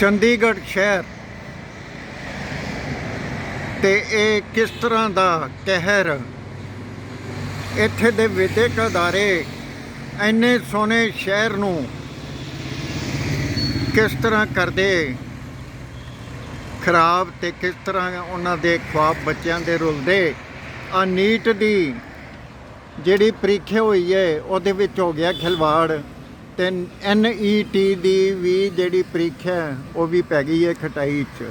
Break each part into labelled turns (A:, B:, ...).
A: ਚੰਡੀਗੜ੍ਹ ਸ਼ਹਿਰ ਤੇ ਇਹ ਕਿਸ ਤਰ੍ਹਾਂ ਦਾ ਕਹਿਰ, ਇੱਥੇ ਦੇ ਵਿਦਿਅਕ ਅਦਾਰੇ ਇੰਨੇ ਸੋਹਣੇ ਸ਼ਹਿਰ ਨੂੰ ਕਿਸ ਤਰ੍ਹਾਂ ਕਰਦੇ ਖਰਾਬ ਤੇ ਕਿਸ ਤਰ੍ਹਾਂ ਉਹਨਾਂ ਦੇ ਖੁਆਬ ਬੱਚਿਆਂ ਦੇ ਰੁਲਦੇ। ਆ ਨੀਟ ਦੀ ਜਿਹੜੀ ਪ੍ਰੀਖਿਆ ਹੋਈ ਹੈ ਉਹਦੇ ਵਿੱਚ ਹੋ ਗਿਆ ਖਿਲਵਾੜ, ਤੇ NET ਦੀ ਵੀ ਜਿਹੜੀ ਪ੍ਰੀਖਿਆ ਉਹ ਵੀ ਪੈ ਗਈ ਹੈ ਖਟਾਈ 'ਚ।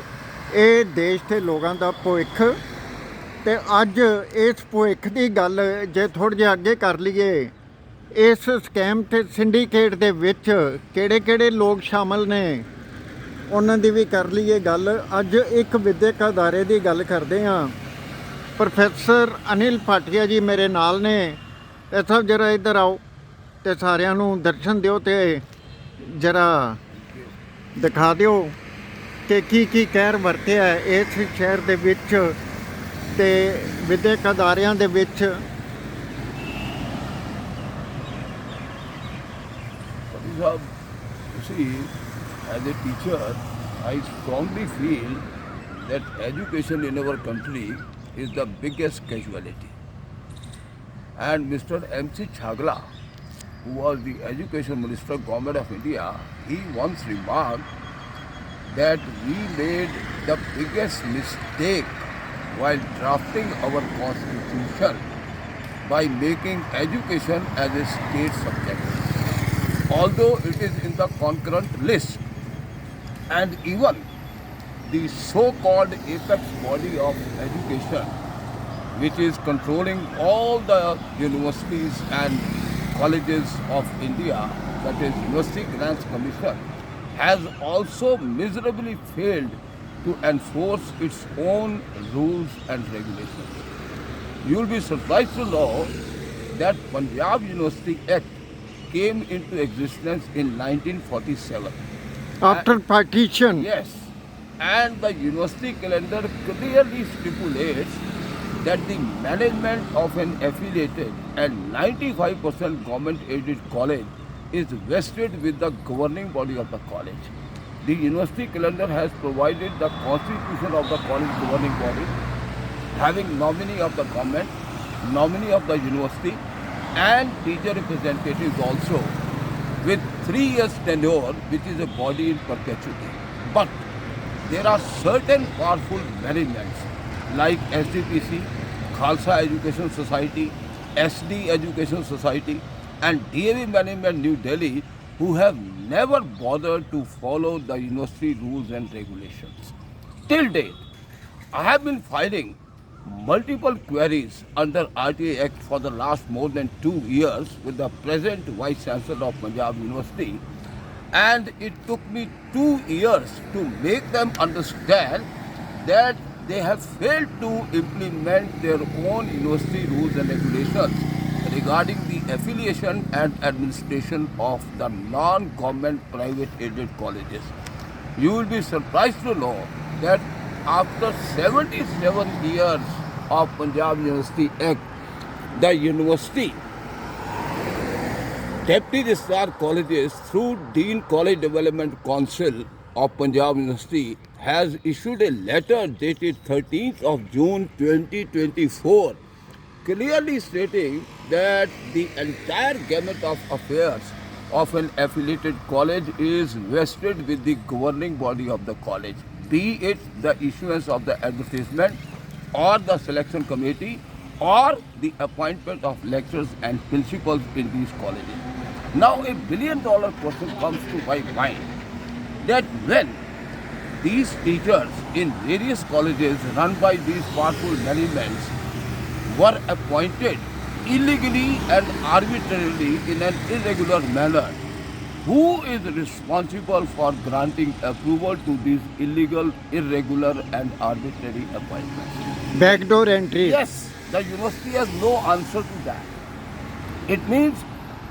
A: ਇਹ ਦੇਸ਼ ਦੇ ਲੋਕਾਂ ਦਾ ਭਵਿੱਖ, ਤੇ ਅੱਜ ਇਸ ਭਵਿੱਖ ਦੀ ਗੱਲ ਜੇ ਥੋੜ੍ਹਾ ਜਿਹਾ ਅੱਗੇ ਕਰ ਲਈਏ, ਇਸ ਸਕੈਮ ਤੇ ਸਿੰਡੀਕੇਟ ਦੇ ਵਿੱਚ ਕਿਹੜੇ ਕਿਹੜੇ ਲੋਕ ਸ਼ਾਮਲ ਨੇ ਉਹਨਾਂ ਦੀ ਵੀ ਕਰ ਲਈਏ ਗੱਲ। ਅੱਜ ਇੱਕ ਵਿਦਿਅਕ ਅਦਾਰੇ ਦੀ ਗੱਲ ਕਰਦੇ ਹਾਂ। ਪ੍ਰੋਫੈਸਰ ਅਨਿਲ ਭਾਟੀਆ ਜੀ ਮੇਰੇ ਨਾਲ ਨੇ। ਇਹ ਸਭ ਜਰਾ ਇੱਧਰ ਆਓ ਤੇ ਸਾਰਿਆਂ ਨੂੰ ਦਰਸ਼ਨ ਦਿਓ ਤੇ ਜਰਾ ਦਿਖਾ ਦਿਓ ਕਿ ਕੀ ਕਹਿਰ ਵਰਤਿਆ ਇਸ ਸ਼ਹਿਰ ਦੇ ਵਿੱਚ ਤੇ ਵਿਦਿਅਕ ਅਦਾਰਿਆਂ ਦੇ ਵਿੱਚ।
B: You see, as a teacher, I strongly feel that education in our country is the biggest casualty. And Mr. M.C. Chagla, who was the Education Minister, Government of India, he once remarked that we made the biggest mistake while drafting our constitution by making education as a state subject. Although it is in the concurrent list, and even the so-called apex body of education, which is controlling all the universities and colleges of India, that is University Grants Commission, has also miserably failed to enforce its own rules and regulations. You will be surprised to know that Punjab University Act came into existence in 1947.
A: After partition.
B: Yes, and the university calendar clearly stipulates that the management of an affiliated and 95% government-aided college is vested with the governing body of the college. The university calendar has provided the constitution of the college governing body, having nominee of the government, nominee of the university, and teacher representatives also, with 3 years tenure, which is a body in perpetuity. But there are certain powerful managements like SDPC, Khalsa Education Society, SD Education Society, and DAV Management New Delhi, who have never bothered to follow the university rules and regulations. Till date, I have been filing multiple queries under RTA Act for the last more than 2 years with the present Vice Chancellor of Punjab University, and it took me 2 years to make them understand that they have failed to implement their own university rules and regulations regarding the affiliation and administration of the non-government private aided colleges. You will be surprised to know that after 77 years of Punjab University Act, the university Deputy Registrar Colleges through Dean College Development Council of Punjab University has issued a letter dated 13th of June 2024 clearly stating that the entire gamut of affairs of an affiliated college is vested with the governing body of the college, be it the issuance of the advertisement or the selection committee or the appointment of lecturers and principals in these colleges. Now a $1 billion question comes to my mind, that when these teachers in various colleges run by these powerful managements were appointed illegally and arbitrarily in an irregular manner, who is responsible for granting approval to these illegal, irregular and arbitrary appointments?
A: Backdoor entry.
B: Yes, the university has no answer to that. It means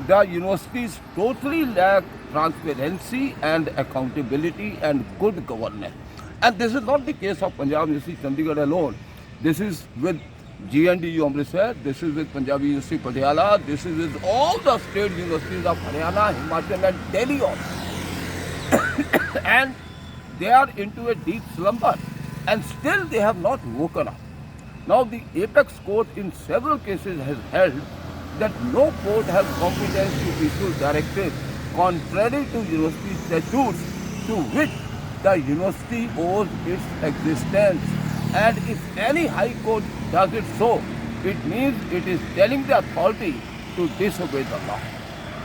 B: the universities totally lack transparency and accountability and good governance. And this is not the case of Punjab University Chandigarh alone. This is with GNDU Amritsar, this is with Punjab University Patiala, this is with all the state universities of Haryana, Himachal and Delhi also. And they are into a deep slumber and still they have not woken up. Now, the apex court in several cases has held that no court has competence to issue directives contrary to university statutes to which the university owes its existence. And if any high court does it so, it means it is telling the authority to disobey the law.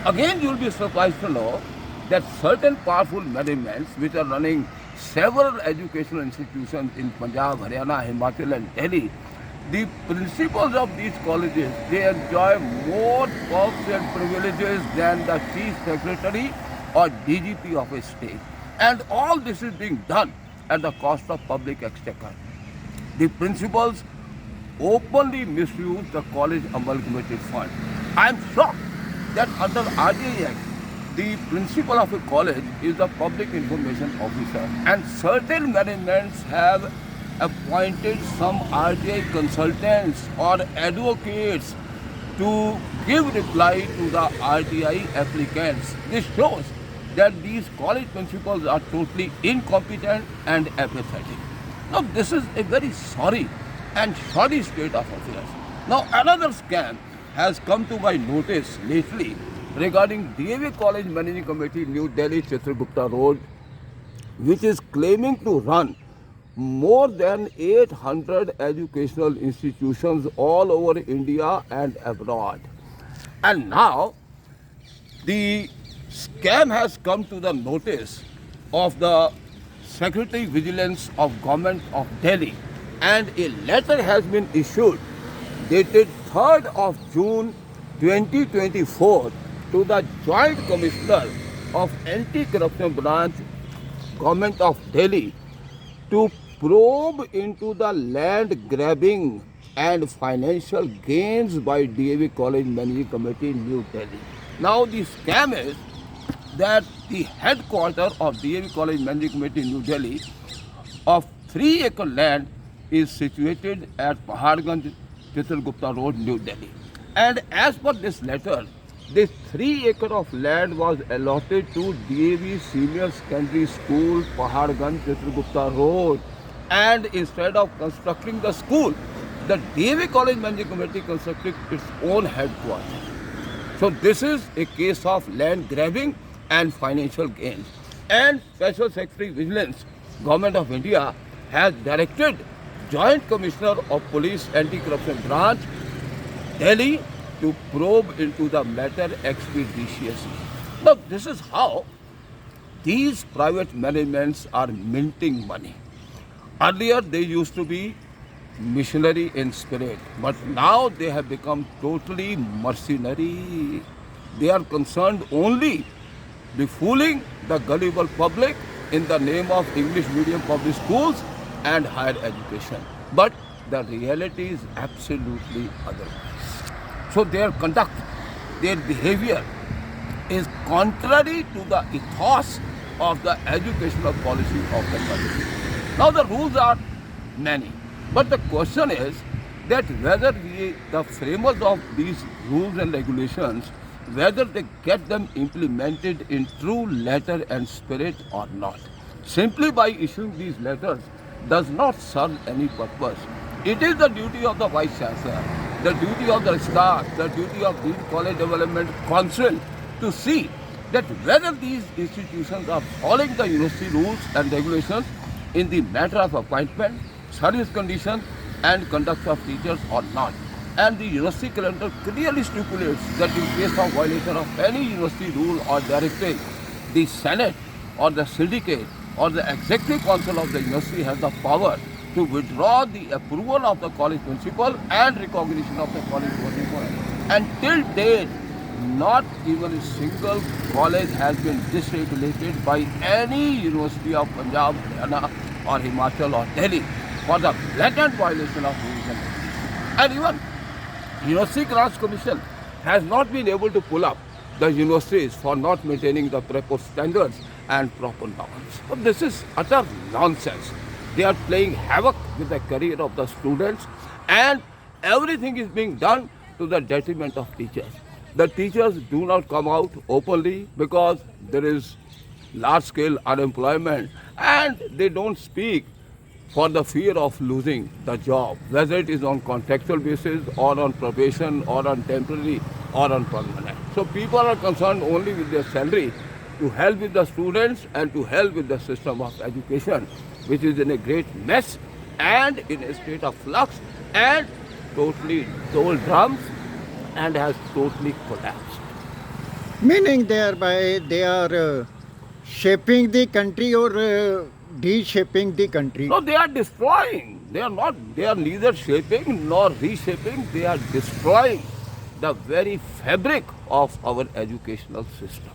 B: Again, you will be surprised to know that certain powerful managements which are running several educational institutions in Punjab, Haryana, Himachal and Delhi, the principals of these colleges, they enjoy more perks and privileges than the chief secretary or DGP of a state. And all this is being done at the cost of public exchequer. The principals openly misuse the college amalgamated fund. I am shocked that under RTI Act, the principal of a college is the public information officer, and certain managements have appointed some RTI consultants or advocates to give reply to the RTI applicants. This shows that these college principals are totally incompetent and apathetic. Now, this is a very sorry and shoddy state of affairs. Now, another scam has come to my notice lately regarding DAV College Managing Committee, New Delhi, Chitragupta Road, which is claiming to run more than 800 educational institutions all over India and abroad. And now, the scam has come to the notice of the Secretary Vigilance of Government of Delhi, and a letter has been issued dated 3rd of June 2024 to the Joint Commissioner of Anti-Corruption Branch, Government of Delhi, to probe into the land grabbing and financial gains by DAV College Managing Committee, New Delhi. Now, the scam is that the headquarters of DAV College Managing Committee, New Delhi, of 3-acre land is situated at Paharganj, Chitragupta Road, New Delhi. And as per this letter, this 3 acre of land was allotted to DAV Senior Secondary School, Paharganj, Chitragupta Road. And instead of constructing the school, the DAV College Managing Committee constructed its own headquarters. So this is a case of land grabbing and financial gains. And Special Secretary Vigilance, Government of India, has directed Joint Commissioner of Police Anti-Corruption Branch, Delhi, to probe into the matter expeditiously. Now, this is how these private managements are minting money. Earlier, they used to be missionary in spirit, but now they have become totally mercenary. They are concerned only befooling the gullible public in the name of English medium public schools and higher education. But the reality is absolutely otherwise. So their conduct, their behavior is contrary to the ethos of the educational policy of the country. Now the rules are many, but the question is that whether the framers of these rules and regulations, whether they get them implemented in true letter and spirit or not. Simply by issuing these letters does not serve any purpose. It is the duty of the Vice Chancellor, the duty of the staff, the duty of the College Development Council to see that whether these institutions are following the university rules and regulations in the matter of appointment, service conditions and conduct of teachers or not. And the university calendar clearly stipulates that in case of violation of any university rule or directive, the Senate or the syndicate or the executive council of the university has the power to withdraw the approval of the college principal and recognition of the college principal. And till date, not even a single college has been dysregulated by any university of Punjab, Haryana or Himachal or Delhi for the blatant violation of rules and regulations. And even University Grants Commission has not been able to pull up the universities for not maintaining the proper standards and proper norms. But this is utter nonsense. They are playing havoc with the career of the students, and everything is being done to the detriment of teachers. The teachers do not come out openly because there is large-scale unemployment, and they don't speak for the fear of losing the job, whether it is on contractual basis or on probation or on temporary or on permanent. So people are concerned only with their salary to help with the students and to help with the system of education, which is in a great mess and in a state of flux and totally doldrums and has totally collapsed.
A: Meaning thereby they are shaping the country or de-shaping the country.
B: No, they are destroying. They are not, they are neither shaping nor reshaping, they are destroying the very fabric of our educational system.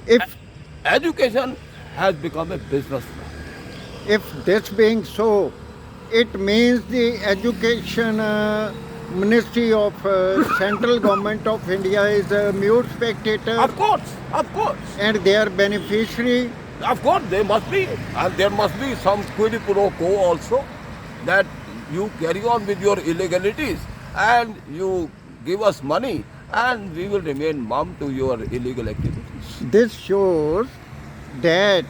A: If
B: Education has become a business now.
A: if this being so, it means the education ministry of central government of India is a mute spectator
B: Of course,
A: and they are beneficiary.
B: Of course, they must be. And there must be some quid pro quo also, that you carry on with your illegalities and you give us money and we will remain mum to your illegal activities.
A: This shows that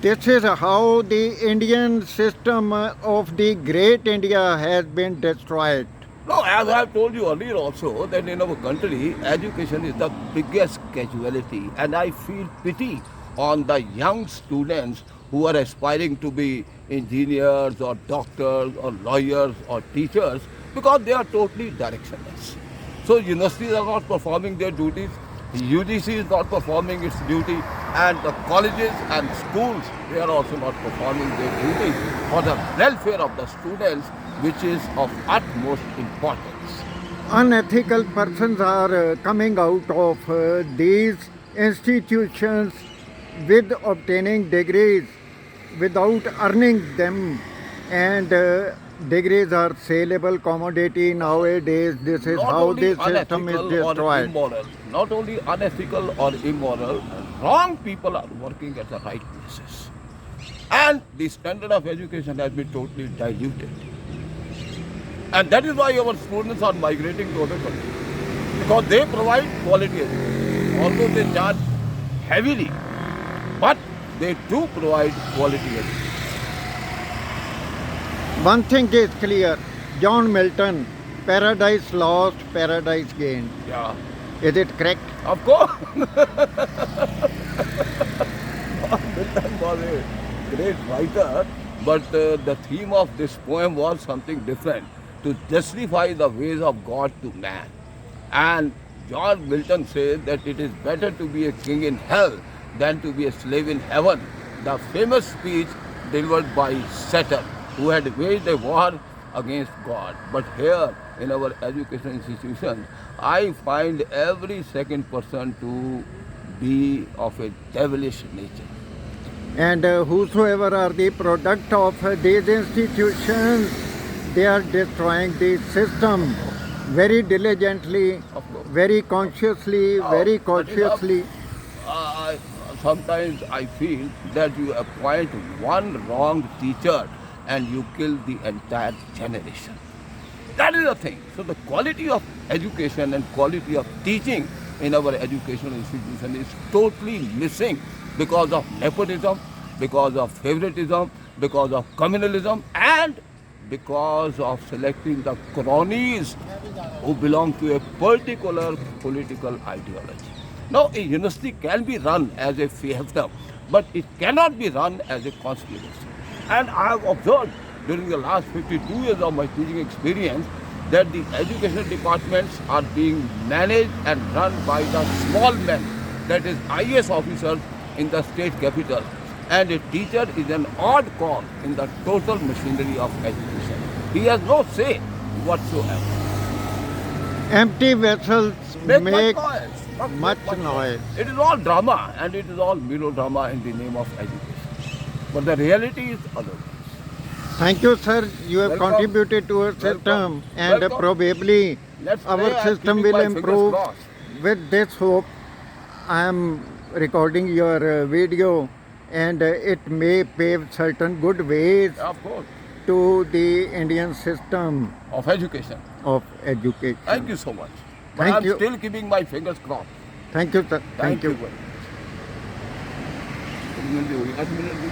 A: this is how the Indian system of the great India has been destroyed.
B: No, as I have told you earlier also, that in our country, education is the biggest casualty, and I feel pity on the young students who are aspiring to be engineers or doctors or lawyers or teachers, because they are totally directionless. So universities are not performing their duties, UGC is not performing its duty, and the colleges and schools, they are also not performing their duty for the welfare of the students, which is of utmost importance.
A: Unethical persons are coming out of these institutions with obtaining degrees without earning them, and degrees are saleable commodity nowadays. This is
B: Not
A: how
B: only
A: this system is
B: unethical or
A: destroyed.
B: immoral, not only unethical or immoral, wrong people are working at the right places. And the standard of education has been totally diluted. And that is why our students are migrating to other countries, because they provide quality education. Although they charge heavily, but they do provide quality education.
A: One thing is clear, John Milton, paradise lost, paradise gained.
B: Yeah,
A: Is it correct?
B: of course. Milton was a great writer, but the theme of this poem was something different, to justify the ways of God to man. And John Milton says that it is better to be a king in hell than to be a slave in heaven. The famous speech delivered by Saturn, who had waged a war against God. But here in our education institutions, I find every second person to be of a devilish nature.
A: And whosoever are the product of these institutions, they are destroying the system very diligently,
B: Of course.
A: very consciously, very cautiously.
B: Sometimes I feel that you appoint one wrong teacher and you kill the entire generation. That is the thing. So the quality of education and quality of teaching in our educational institution is totally missing because of nepotism, because of favoritism, because of communalism, and because of selecting the cronies who belong to a particular political ideology. Now, a university can be run as a fiefdom, but it cannot be run as a conspiracy. And I have observed during the last 52 years of my teaching experience that the education departments are being managed and run by the small men, that is IAS officers in the state capital. And a teacher is an odd call in the total machinery of education. He has no say whatsoever.
A: Empty vessels
B: Make
A: make
B: much noise. It is all drama and it is all melodrama in the name of education. But the reality is otherwise.
A: Thank you, sir. You have
B: Welcome.
A: contributed to our system, and
B: Welcome.
A: probably
B: Let's
A: our
B: pray. I am
A: system
B: keeping
A: will
B: my fingers
A: improve.
B: crossed.
A: With this hope, I am recording your video, and it may pave certain good ways
B: Of course.
A: to the Indian system
B: Of education.
A: of education.
B: Thank you so much. But
A: Thank
B: I'm
A: you.
B: still keeping my fingers crossed.
A: Thank you, sir. Thank you.
B: very much. Minute ਦੀ ਹੋ ਗਈ 8 minute ਦੀ